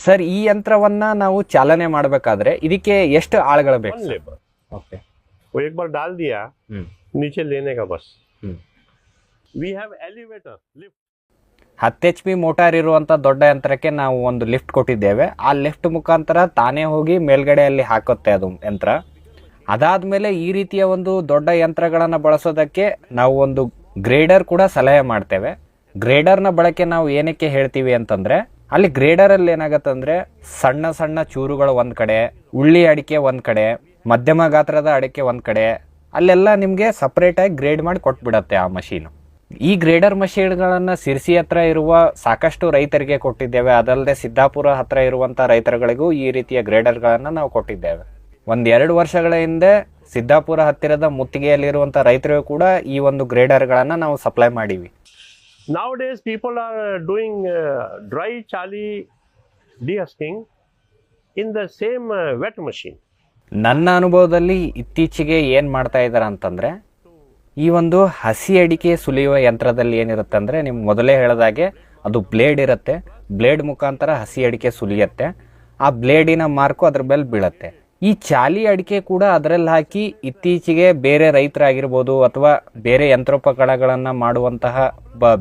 Sir, ಈ ಯಂತ್ರವನ್ನ ನಾವು ಚಾಲನೆ ಮಾಡಬೇಕಾದ್ರೆ ಇದಕ್ಕೆ ಎಷ್ಟು ಆಳುಗಳು ಬೇಕು? One labour. ಓಕೆ. वो एक बार डाल दिया, नीचे लेने का बस। We have elevator lift. 10 HP motor ಇರುವಂತ ದೊಡ್ಡ ಯಂತ್ರಕ್ಕೆ ನಾವು ಒಂದು ಲಿಫ್ಟ್ ಕೊಟ್ಟಿದ್ದೇವೆ. ಆ ಲಿಫ್ಟ್ ಮುಖಾಂತರ ತಾನೇ ಹೋಗಿ ಮೇಲ್ಗಡೆಯಲ್ಲಿ ಹಾಕುತ್ತೆ ಅದು ಯಂತ್ರ. ಅದಾದ್ಮೇಲೆ ಈ ರೀತಿಯ ಒಂದು ದೊಡ್ಡ ಯಂತ್ರಗಳನ್ನು ಬಳಸೋದಕ್ಕೆ ನಾವು ಒಂದು ಗ್ರೇಡರ್ ಕೂಡ ಸಲಹೆ ಮಾಡ್ತೇವೆ. ಗ್ರೇಡರ್ನ ಬಳಕೆ ನಾವು ಏನಕ್ಕೆ ಹೇಳ್ತೀವಿ ಅಂತಂದ್ರೆ, ಅಲ್ಲಿ ಗ್ರೇಡರ್ ಅಲ್ಲಿ ಏನಾಗತ್ತಂದ್ರೆ ಸಣ್ಣ ಸಣ್ಣ ಚೂರುಗಳು ಒಂದ್ ಕಡೆ, ಉಳ್ಳಿ ಅಡಿಕೆ ಒಂದ್ ಕಡೆ, ಮಧ್ಯಮ ಗಾತ್ರದ ಅಡಿಕೆ ಒಂದ್ ಕಡೆ, ಅಲ್ಲೆಲ್ಲ ನಿಮ್ಗೆ ಸಪರೇಟ್ ಆಗಿ ಗ್ರೇಡ್ ಮಾಡಿ ಕೊಟ್ಬಿಡತ್ತೆ ಆ ಮಷೀನ್. ಈ ಗ್ರೇಡರ್ ಮಷೀನ್ಗಳನ್ನ ಸಿರ್ಸಿ ಹತ್ರ ಇರುವ ಸಾಕಷ್ಟು ರೈತರಿಗೆ ಕೊಟ್ಟಿದ್ದೇವೆ. ಅದಲ್ಲದೆ ಸಿದ್ದಾಪುರ ಹತ್ರ ಇರುವಂತ ರೈತರುಗಳಿಗೂ ಈ ರೀತಿಯ ಗ್ರೇಡರ್ಗಳನ್ನ ನಾವು ಕೊಟ್ಟಿದ್ದೇವೆ. 1-2 ವರ್ಷಗಳ ಹಿಂದೆ ಸಿದ್ದಾಪುರ ಹತ್ತಿರದ ಮುತ್ತಿಗೆಯಲ್ಲಿರುವಂತ ರೈತರಿಗೂ ಕೂಡ ಈ ಒಂದು ಗ್ರೇಡರ್ಗಳನ್ನ ನಾವು ಸಪ್ಲೈ ಮಾಡಿವಿ. Nowadays people are doing dry chali dehusking in the same wet machine. ನನ್ನ ಅನುಭವದಲ್ಲಿ ಇತ್ತೀಚೆಗೆ ಏನ್ ಮಾಡ್ತಾ ಇದ್ದಾರೆ ಅಂತಂದ್ರೆ, ಈ ಒಂದು ಹಸಿ ಅಡಿಕೆ ಸುಲಿಯುವ ಯಂತ್ರದಲ್ಲಿ ಏನಿರುತ್ತೆ ಅಂದ್ರೆ, ನಿಮ್ಗೆ ಮೊದಲೇ ಹೇಳಿದಾಗೆ ಅದು ಬ್ಲೇಡ್ ಇರುತ್ತೆ. ಬ್ಲೇಡ್ ಮುಖಾಂತರ ಹಸಿ ಅಡಿಕೆ ಸುಲಿಯತ್ತೆ. ಆ ಬ್ಲೇಡಿನ ಮಾರ್ಕು ಅದ್ರ ಮೇಲೆ ಬೀಳತ್ತೆ. ಈ ಚಾಲಿ ಅಡಿಕೆ ಕೂಡ ಅದರಲ್ಲಿ ಹಾಕಿ ಇತ್ತೀಚೆಗೆ ಬೇರೆ ರೈತರಾಗಿರ್ಬೋದು ಅಥವಾ ಬೇರೆ ಯಂತ್ರೋಪಕರಣಗಳನ್ನ ಮಾಡುವಂತಹ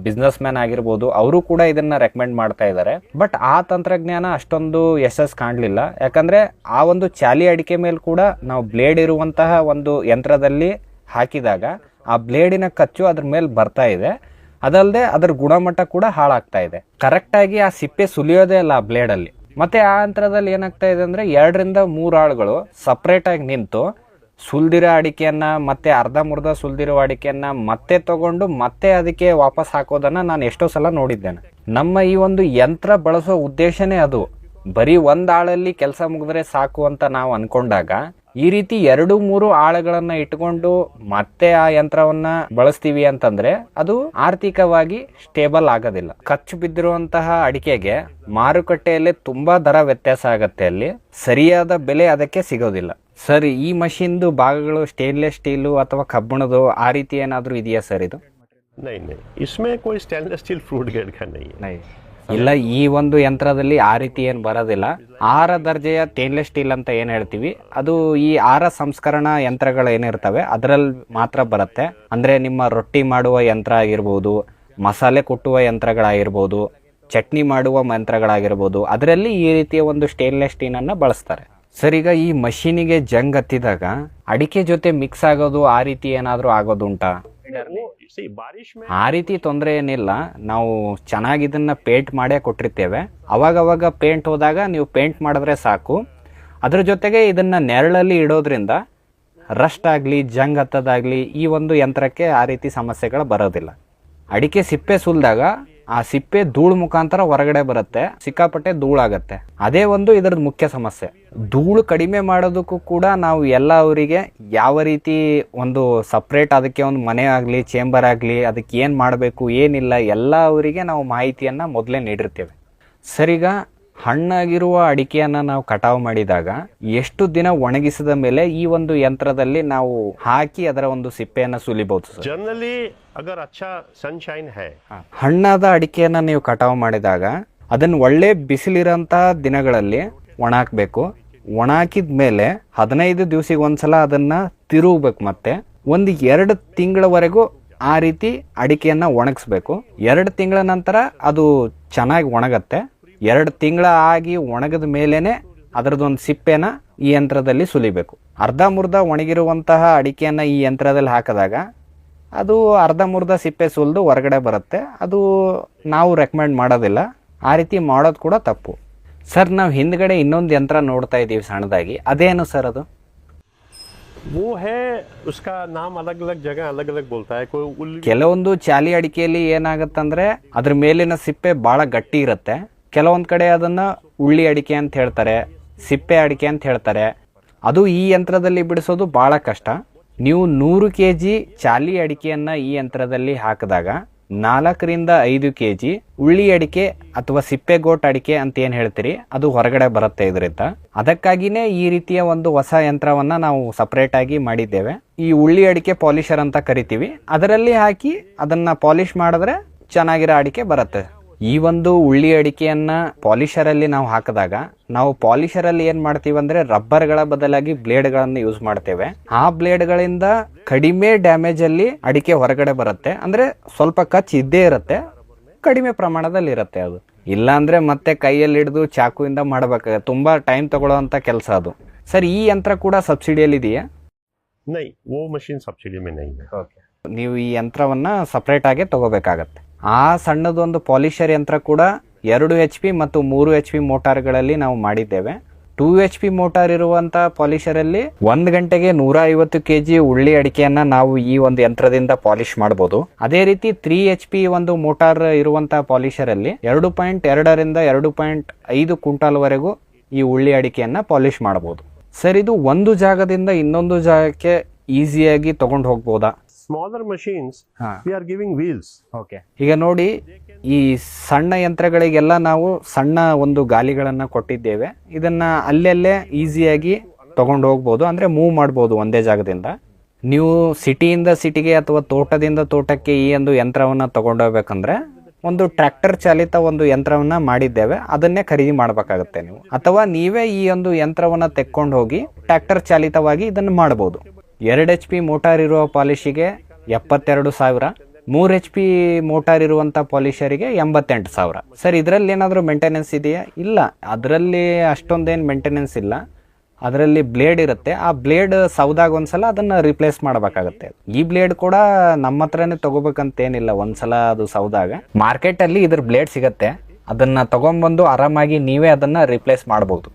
ಬಿಸ್ನೆಸ್ ಮ್ಯಾನ್ ಆಗಿರ್ಬೋದು, ಅವರು ಕೂಡ ಇದನ್ನ ರೆಕಮೆಂಡ್ ಮಾಡ್ತಾ ಇದ್ದಾರೆ. ಬಟ್ ಆ ತಂತ್ರಜ್ಞಾನ ಅಷ್ಟೊಂದು ಯಶಸ್ಸು ಕಾಣಲಿಲ್ಲ. ಯಾಕಂದ್ರೆ ಆ ಒಂದು ಚಾಲಿ ಅಡಿಕೆ ಮೇಲೆ ಕೂಡ ನಾವು ಬ್ಲೇಡ್ ಇರುವಂತಹ ಒಂದು ಯಂತ್ರದಲ್ಲಿ ಹಾಕಿದಾಗ ಆ ಬ್ಲೇಡಿನ ಕಚ್ಚು ಅದ್ರ ಮೇಲೆ ಬರ್ತಾ ಇದೆ. ಅದಲ್ಲದೆ ಅದರ ಗುಣಮಟ್ಟ ಕೂಡ ಹಾಳಾಗ್ತಾ ಇದೆ. ಕರೆಕ್ಟ್ ಆಗಿ ಆ ಸಿಪ್ಪೆ ಸುಲಿಯೋದೇ ಇಲ್ಲ ಆ ಬ್ಲೇಡ್ ಅಲ್ಲಿ. ಮತ್ತೆ ಆ ಯಂತ್ರದಲ್ಲಿ ಏನಾಗ್ತಾ ಇದೆ ಅಂದ್ರೆ 2-3 ಆಳುಗಳು ಸಪರೇಟ್ ಆಗಿ ನಿಂತು ಸುಲ್ದಿರೋ ಅಡಿಕೆಯನ್ನ ಮತ್ತೆ ಅರ್ಧಮುರ್ಧ ಸುಲ್ದಿರೋ ಅಡಿಕೆಯನ್ನ ಮತ್ತೆ ತಗೊಂಡು ಮತ್ತೆ ಅದಕ್ಕೆ ವಾಪಸ್ ಹಾಕೋದನ್ನ ನಾನು ಎಷ್ಟೋ ಸಲ ನೋಡಿದ್ದೇನೆ. ನಮ್ಮ ಈ ಒಂದು ಯಂತ್ರ ಬಳಸೋ ಉದ್ದೇಶನೇ ಅದು. ಬರೀ 1 ಆಳಲ್ಲಿ ಕೆಲಸ ಮುಗಿದ್ರೆ ಸಾಕು ಅಂತ ನಾವು ಅನ್ಕೊಂಡಾಗ, ಈ ರೀತಿ 2-3 ಆಳುಗಳನ್ನ ಇಟ್ಕೊಂಡು ಮತ್ತೆ ಆ ಯಂತ್ರವನ್ನ ಬಳಸ್ತೀವಿ ಅಂತಂದ್ರೆ ಅದು ಆರ್ಥಿಕವಾಗಿ ಸ್ಟೇಬಲ್ ಆಗೋದಿಲ್ಲ. ಖರ್ಚು ಬಿದ್ದಿರುವಂತಹ ಅಡಿಕೆಗೆ ಮಾರುಕಟ್ಟೆಯಲ್ಲಿ ತುಂಬಾ ದರ ವ್ಯತ್ಯಾಸ ಆಗತ್ತೆ. ಅಲ್ಲಿ ಸರಿಯಾದ ಬೆಲೆ ಅದಕ್ಕೆ ಸಿಗೋದಿಲ್ಲ. ಸರ್, ಈ ಮಷೀನ್ದು ಭಾಗಗಳು ಸ್ಟೇನ್ಲೆಸ್ ಸ್ಟೀಲು ಅಥವಾ ಕಬ್ಬಿಣದು ಆ ರೀತಿ ಏನಾದ್ರೂ ಇದೆಯಾ ಸರ್ ಇದು? नहीं, इसमें कोई स्टेनलेस स्टील फ्रूट ग्रेड का नहीं है। ಇಲ್ಲ, ಈ ಒಂದು ಯಂತ್ರದಲ್ಲಿ ಆ ರೀತಿ ಏನು ಬರೋದಿಲ್ಲ. 6 ದರ್ಜೆಯ ಸ್ಟೇನ್ಲೆಸ್ ಸ್ಟೀಲ್ ಅಂತ ಏನು ಹೇಳ್ತೀವಿ, ಅದು ಈ 6 ಸಂಸ್ಕರಣಾ ಯಂತ್ರಗಳು ಏನಿರ್ತವೆ ಅದರಲ್ಲಿ ಮಾತ್ರ ಬರುತ್ತೆ. ಅಂದ್ರೆ ನಿಮ್ಮ ರೊಟ್ಟಿ ಮಾಡುವ ಯಂತ್ರ ಆಗಿರ್ಬೋದು, ಮಸಾಲೆ ಕುಟ್ಟುವ ಯಂತ್ರಗಳಾಗಿರ್ಬೋದು, ಚಟ್ನಿ ಮಾಡುವ ಯಂತ್ರಗಳಾಗಿರ್ಬೋದು, ಅದರಲ್ಲಿ ಈ ರೀತಿಯ ಒಂದು ಸ್ಟೇನ್ಲೆಸ್ ಸ್ಟೀಲ್ ಅನ್ನ ಬಳಸ್ತಾರೆ. ಸರ್, ಈಗ ಈ ಮಷೀನಿಗೆ ಜಂಗ್ ಹತ್ತಿದಾಗ ಅಡಿಕೆ ಜೊತೆ ಮಿಕ್ಸ್ ಆಗೋದು ಆ ರೀತಿ ಏನಾದರೂ ಆಗೋದುಂಟಾ? ಆ ರೀತಿ ತೊಂದರೆ ಏನಿಲ್ಲ. ನಾವು ಚೆನ್ನಾಗಿ ಇದನ್ನ ಪೇಂಟ್ ಮಾಡೇ ಕೊಟ್ಟಿರ್ತೇವೆ. ಅವಾಗವಾಗ ಪೇಂಟ್ ಹೋದಾಗ ನೀವು ಪೇಂಟ್ ಮಾಡಿದ್ರೆ ಸಾಕು. ಅದ್ರ ಜೊತೆಗೆ ಇದನ್ನ ನೆರಳಲ್ಲಿ ಇಡೋದ್ರಿಂದ ರಸ್ಟ್ ಆಗಲಿ ಜಂಗ್ ಹತ್ತದಾಗ್ಲಿ ಈ ಒಂದು ಯಂತ್ರಕ್ಕೆ ಆ ರೀತಿ ಸಮಸ್ಯೆಗಳು ಬರೋದಿಲ್ಲ. ಅಡಿಕೆ ಸಿಪ್ಪೆ ಸುಲಿದಾಗ ಆ ಸಿಪ್ಪೆ ಧೂಳು ಮುಖಾಂತರ ಹೊರಗಡೆ ಬರುತ್ತೆ, ಸಿಕ್ಕಾಪಟ್ಟೆ ಧೂಳಾಗತ್ತೆ. ಅದೇ ಒಂದು ಇದರದ್ದು ಮುಖ್ಯ ಸಮಸ್ಯೆ. ಧೂಳು ಕಡಿಮೆ ಮಾಡೋದಕ್ಕೂ ಕೂಡ ನಾವು ಎಲ್ಲ ಅವರಿಗೆ ಯಾವ ರೀತಿ ಒಂದು ಸಪ್ರೇಟ್ ಅದಕ್ಕೆ ಒಂದು ಮನೆ ಆಗಲಿ ಚೇಂಬರ್ ಆಗಲಿ ಅದಕ್ಕೆ ಏನು ಮಾಡಬೇಕು ಏನಿಲ್ಲ ಎಲ್ಲ ಅವರಿಗೆ ನಾವು ಮಾಹಿತಿಯನ್ನು ಮೊದಲೇ ನೀಡಿರ್ತೇವೆ. ಸರಿಗ ಹಣ್ಣಾಗಿರುವ ಅಡಿಕೆಯನ್ನು ನಾವು ಕಟಾವು ಮಾಡಿದಾಗ ಎಷ್ಟು ದಿನ ಒಣಗಿಸಿದ ಮೇಲೆ ಈ ಒಂದು ಯಂತ್ರದಲ್ಲಿ ನಾವು ಹಾಕಿ ಅದರ ಒಂದು ಸಿಪ್ಪೆಯನ್ನು ಸುಲಿಬಹುದು ಸರ್? ಜನರಲಿ ಅಗರ್ ಅಚ್ಚಾ ಸನ್ಶೈನ್ ಹೈ, ಹಣ್ಣಾದ ಅಡಿಕೆಯನ್ನ ನೀವು ಕಟಾವು ಮಾಡಿದಾಗ ಅದನ್ನ ಒಳ್ಳೆ ಬಿಸಿಲಿರೋಂತಹ ದಿನಗಳಲ್ಲಿ ಒಣ ಹಾಕ್ಬೇಕು. ಒಣ ಹಾಕಿದ ಮೇಲೆ 15 ದಿವಸಿಗೆ ಒಂದ್ಸಲ ಅದನ್ನ ತಿರುಗಬೇಕು. ಮತ್ತೆ 1-2 ತಿಂಗಳವರೆಗೂ ಆ ರೀತಿ ಅಡಿಕೆಯನ್ನ ಒಣಗಿಸ್ಬೇಕು. 2 ತಿಂಗಳ ನಂತರ ಅದು ಚೆನ್ನಾಗಿ ಒಣಗತ್ತೆ. 2 ತಿಂಗಳ ಆಗಿ ಒಣಗದ ಮೇಲೇನೆ ಅದರದೊಂದು ಸಿಪ್ಪೆನ ಈ ಯಂತ್ರದಲ್ಲಿ ಸುಲಿಬೇಕು. ಅರ್ಧಮುರ್ಧ ಒಣಗಿರುವಂತಹ ಅಡಿಕೆಯನ್ನ ಈ ಯಂತ್ರದಲ್ಲಿ ಹಾಕಿದಾಗ ಅದು ಅರ್ಧಮುರ್ಧ ಸಿಪ್ಪೆ ಸುಲಿದು ಹೊರಗಡೆ ಬರುತ್ತೆ. ಅದು ನಾವು ರೆಕಮೆಂಡ್ ಮಾಡೋದಿಲ್ಲ. ಆ ರೀತಿ ಮಾಡೋದು ಕೂಡ ತಪ್ಪು. ಸರ್, ನಾವು ಹಿಂದ್ಗಡೆ ಇನ್ನೊಂದು ಯಂತ್ರ ನೋಡ್ತಾ ಇದ್ದೀವಿ ಸಣ್ಣದಾಗಿ, ಅದೇನು ಸರ್ ಅದು? वो है उसका नाम अलग अलग जगह अलग अलग बोलता है। कोई ಕೆಲವೊಂದು ಚಾಲಿ ಅಡಿಕೆಯಲ್ಲಿ ಏನಾಗುತ್ತಂದ್ರೆ ಅದ್ರ ಮೇಲಿನ ಸಿಪ್ಪೆ ಬಹಳ ಗಟ್ಟಿ ಇರುತ್ತೆ. ಕೆಲವೊಂದ್ ಕಡೆ ಅದನ್ನ ಉಳ್ಳಿ ಅಡಿಕೆ ಅಂತ ಹೇಳ್ತಾರೆ, ಸಿಪ್ಪೆ ಅಡಿಕೆ ಅಂತ ಹೇಳ್ತಾರೆ. ಅದು ಈ ಯಂತ್ರದಲ್ಲಿ ಬಿಡಿಸೋದು ಬಹಳ ಕಷ್ಟ. ನೀವು 100 kg ಚಾಲಿ ಅಡಿಕೆಯನ್ನ ಈ ಯಂತ್ರದಲ್ಲಿ ಹಾಕಿದಾಗ 4-5 kg ಉಳ್ಳಿ ಅಡಿಕೆ ಅಥವಾ ಸಿಪ್ಪೆಗೋಟ್ ಅಡಿಕೆ ಅಂತ ಏನ್ ಹೇಳ್ತೀರಿ ಅದು ಹೊರಗಡೆ ಬರುತ್ತೆ ಇದರಿಂದ. ಅದಕ್ಕಾಗಿನೇ ಈ ರೀತಿಯ ಒಂದು ಹೊಸ ಯಂತ್ರವನ್ನ ನಾವು ಸಪರೇಟ್ ಆಗಿ ಮಾಡಿದ್ದೇವೆ. ಈ ಉಳ್ಳಿ ಅಡಿಕೆ ಪಾಲಿಶರ್ ಅಂತ ಕರಿತೀವಿ. ಅದರಲ್ಲಿ ಹಾಕಿ ಅದನ್ನ ಪಾಲಿಶ್ ಮಾಡಿದ್ರೆ ಚೆನ್ನಾಗಿರೋ ಅಡಿಕೆ ಬರುತ್ತೆ. ಈ ಒಂದು ಉಳ್ಳಿ ಅಡಿಕೆಯನ್ನ ಪಾಲಿಶರ್ ಅಲ್ಲಿ ನಾವು ಹಾಕಿದಾಗ ನಾವು ಪಾಲಿಶರ್ ಅಲ್ಲಿ ಏನ್ ಮಾಡ್ತೀವಿ ಅಂದ್ರೆ ರಬ್ಬರ್ ಗಳ ಬದಲಾಗಿ ಬ್ಲೇಡ್ ಗಳನ್ನ ಯೂಸ್ ಮಾಡ್ತೇವೆ. ಆ ಬ್ಲೇಡ್ ಗಳಿಂದ ಕಡಿಮೆ ಡ್ಯಾಮೇಜ್ ಅಲ್ಲಿ ಅಡಿಕೆ ಹೊರಗಡೆ ಬರುತ್ತೆ. ಅಂದ್ರೆ ಸ್ವಲ್ಪ ಕಚ್ ಇದ್ದೇ ಇರುತ್ತೆ, ಕಡಿಮೆ ಪ್ರಮಾಣದಲ್ಲಿ ಇರುತ್ತೆ. ಅದು ಇಲ್ಲ ಅಂದ್ರೆ ಮತ್ತೆ ಕೈಯಲ್ಲಿ ಹಿಡಿದು ಚಾಕುವಿಂದ ಮಾಡಬೇಕಾಗುತ್ತೆ, ತುಂಬಾ ಟೈಮ್ ತಗೊಳ್ಳೋಂತ ಕೆಲಸ ಅದು. ಸರ್, ಈ ಯಂತ್ರ ಕೂಡ ಸಬ್ಸಿಡಿಯಲ್ಲಿ ಇದೆಯಾ? नहीं, वो मशीन सब्सिडी में नहीं है. ನೀವು ಈ ಯಂತ್ರವನ್ನ ಸಪರೇಟ್ ಆಗಿ ತಗೋಬೇಕಾಗತ್ತೆ. ಆ ಸಣ್ಣದೊಂದು ಪಾಲಿಶರ್ ಯಂತ್ರ ಕೂಡ 2 HP ಮತ್ತು 3 HP ಮೋಟಾರ್ಗಳಲ್ಲಿ ನಾವು ಮಾಡಿದ್ದೇವೆ. 2 HP ಮೋಟಾರ್ ಇರುವಂತ ಪಾಲಿಶರ್ ಅಲ್ಲಿ 1 ಗಂಟೆಗೆ 150 kg ಉಳ್ಳಿ ಅಡಿಕೆಯನ್ನ ನಾವು ಈ ಒಂದು ಯಂತ್ರದಿಂದ ಪಾಲಿಶ್ ಮಾಡಬಹುದು. ಅದೇ ರೀತಿ 3 HP ಒಂದು ಮೋಟಾರ್ ಇರುವಂತ ಪಾಲಿಶರ್ ಅಲ್ಲಿ 2.2 ರಿಂದ 2.5 ಕ್ವಿಂಟಾಲ್ ವರೆಗೂ ಈ ಉಳ್ಳಿ ಅಡಿಕೆಯನ್ನ ಪಾಲಿಶ್ ಮಾಡಬಹುದು. ಸರ್, ಇದು ಒಂದು ಜಾಗದಿಂದ ಇನ್ನೊಂದು ಜಾಗಕ್ಕೆ ಈಸಿಯಾಗಿ ತಗೊಂಡು ಹೋಗ್ಬೋದಾ? Smaller machines, we are giving wheels. Okay. ಈಗ ನೋಡಿ, ಈ ಸಣ್ಣ ಯಂತ್ರಗಳಿಗೆಲ್ಲ ನಾವು ಸಣ್ಣ ಒಂದು ಗಾಲಿಗಳನ್ನ ಕೊಟ್ಟಿದ್ದೇವೆ. ಇದನ್ನ ಅಲ್ಲೆಲ್ಲೇ ಈಸಿಯಾಗಿ ತಗೊಂಡು ಹೋಗ್ಬೋದು, ಅಂದ್ರೆ ಮೂವ್ ಮಾಡ್ಬೋದು ಒಂದೇ ಜಾಗದಿಂದ. ನೀವು ಸಿಟಿಯಿಂದ ಸಿಟಿಗೆ ಅಥವಾ ತೋಟದಿಂದ ತೋಟಕ್ಕೆ ಈ ಒಂದು ಯಂತ್ರವನ್ನ ತಗೊಂಡೋಗ್ಬೇಕಂದ್ರೆ ಒಂದು ಟ್ರ್ಯಾಕ್ಟರ್ ಚಾಲಿತ ಒಂದು ಯಂತ್ರವನ್ನ ಮಾಡಿದ್ದೇವೆ, ಅದನ್ನೇ ಖರೀದಿ ಮಾಡಬೇಕಾಗುತ್ತೆ ನೀವು. ಅಥವಾ ನೀವೇ ಈ ಒಂದು ಯಂತ್ರವನ್ನ ತೆಕ್ಕೊಂಡು ಹೋಗಿ ಟ್ರ್ಯಾಕ್ಟರ್ ಚಾಲಿತವಾಗಿ ಇದನ್ನು ಮಾಡಬಹುದು. 2 HP ಮೋಟಾರ್ ಇರುವ ಪಾಲಿಶಿಗೆ 72,000, 3 HP ಮೋಟಾರ್ ಇರುವಂತ ಪಾಲಿಶರಿಗೆ 88,000. ಸರ್, ಇದರಲ್ಲಿ ಏನಾದರೂ ಮೇಂಟೆನೆನ್ಸ್ ಇದೆಯಾ? ಇಲ್ಲ, ಅದರಲ್ಲಿ ಅಷ್ಟೊಂದೇನು ಮೇಂಟೆನೆನ್ಸ್ ಇಲ್ಲ. ಅದರಲ್ಲಿ ಬ್ಲೇಡ್ ಇರುತ್ತೆ. ಆ ಬ್ಲೇಡ್ ಸೌದಾಗ ಒಂದ್ಸಲ ಅದನ್ನ ರಿಪ್ಲೇಸ್ ಮಾಡಬೇಕಾಗುತ್ತೆ. ಈ ಬ್ಲೇಡ್ ಕೂಡ ನಮ್ಮ ಹತ್ರನೇ ತಗೋಬೇಕಂತೇನಿಲ್ಲ. ಒಂದ್ಸಲ ಅದು ಸೌದಾಗ ಮಾರ್ಕೆಟ್ ಅಲ್ಲಿ ಇದ್ರ ಬ್ಲೇಡ್ ಸಿಗತ್ತೆ, ಅದನ್ನ ತಗೊಂಡ್ಬಂದು ಆರಾಮಾಗಿ ನೀವೇ ಅದನ್ನ ರಿಪ್ಲೇಸ್ ಮಾಡಬಹುದು.